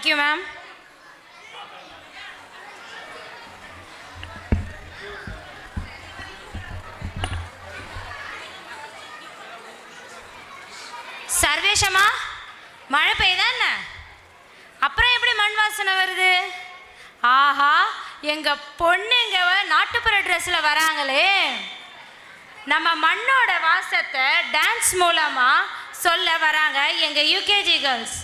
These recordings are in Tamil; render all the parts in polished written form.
Thank you ma'am. சர்வேஷமா, மழை பெய்யுதா என்ன? அப்புறம் எப்படி மண் வாசனை வருது? ஆஹா, எங்க பொண்ணுங்க நாட்டுப்புற ட்ரெஸ்ல வராங்களே. நம்ம மண்ணோட வாசத்தை டான்ஸ் மூலமா சொல்ல வராங்க எங்க UKG girls.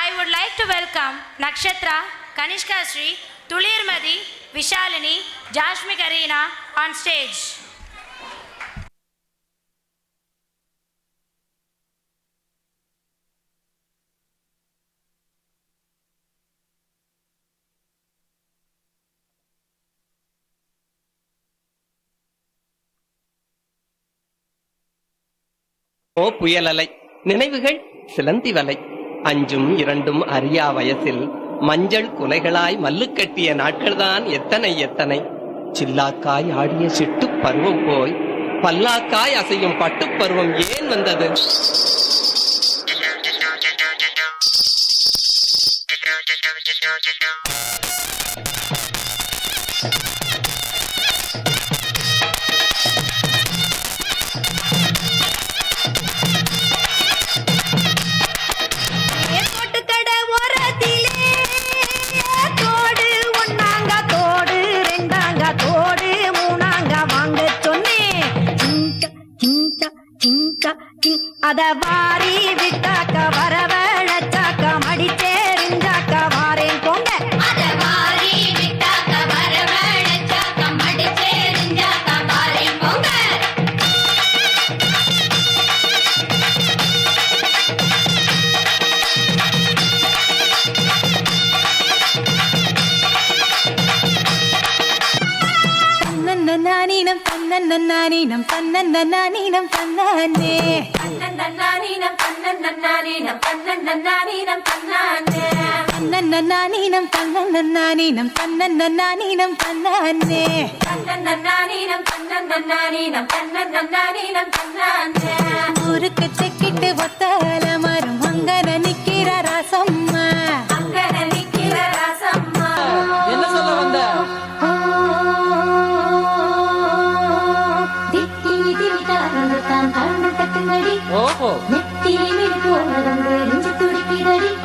I would like to welcome Nakshatra, Kanishka Sri, Thulirmathi, Vishalini, Jashmi Kareena on stage. ஓ புயலலை, நினைவுகள் சிலந்தி வலை, அஞ்சும் இரண்டும் அறியா வயசில் மஞ்சள் குலைகளாய் மல்லு கட்டிய நாட்கள்தான் எத்தனை எத்தனை. சில்லாக்காய் ஆடிய சிட்டு பருவம் போய் பல்லாக்காய் அசையும் பட்டு பருவம் ஏன் வந்தது? அத வாரி விட்டாக்க வரவழைச்சாக்க மடிச்சேரிஞ்சாக்க வாரேன் போங்க. அத வாரி விட்டாக்க வரவழைச்சாக்க மடிச்சேரிஞ்சாக்க வாரேன் போங்க. தன்னன்னீனம் தன்னன்னீனம் தன்னன்னீனம் தன்னே தன்னன்னீனம் தன்னன்னீனம் தன்னன்னீனம் தன்னே தன்னன்னீனம் தன்னன்னீனம் தன்னன்னீனம் தன்னே தன்னன்னீனம் தன்னன்னீனம் தன்னன்னீனம் தன்னே. ஊருக்கு செக்கிட்டு ஒத்தல மரம் அங்கன நிக்கிற ராசம்மா, அங்கன நிக்கிற ராசம்மா. என்ன சொல்ல வந்த? ஓஹோ,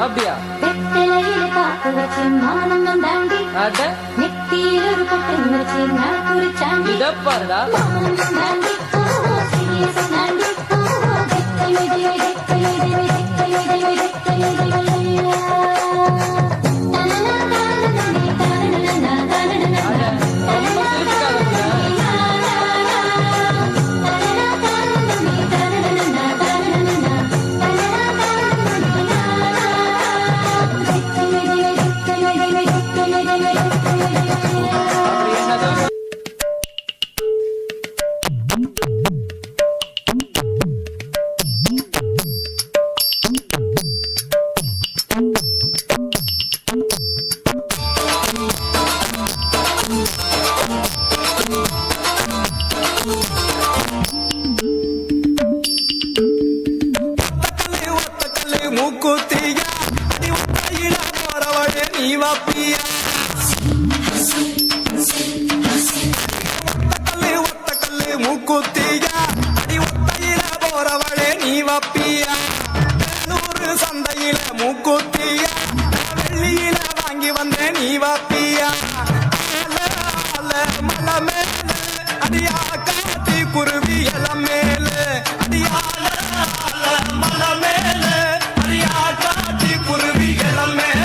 அப்படியா? இதப்பாருடா. சந்தையில மூக்குத்தியா வெள்ளியில வாங்கி வந்த நீ வாப்பியா. மலை மேல அடியா காத்தி குருவி எல்லாம் மேல அடியா மலை மேல அடியா காத்தி குருவி எல்லாம் மேல.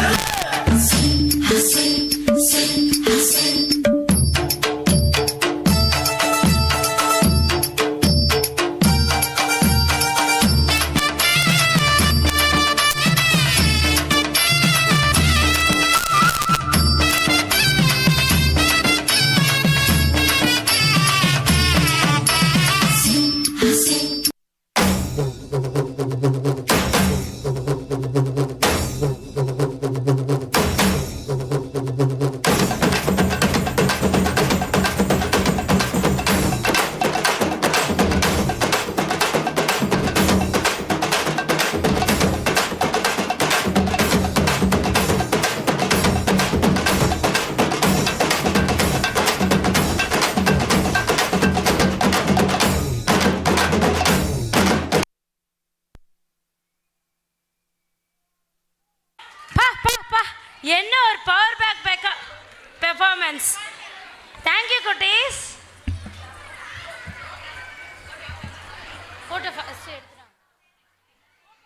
என்ன ஒரு பவர் பேக் பெர்ஃபார்மன்ஸ். தேங்க்யூ குட்டீஸ்.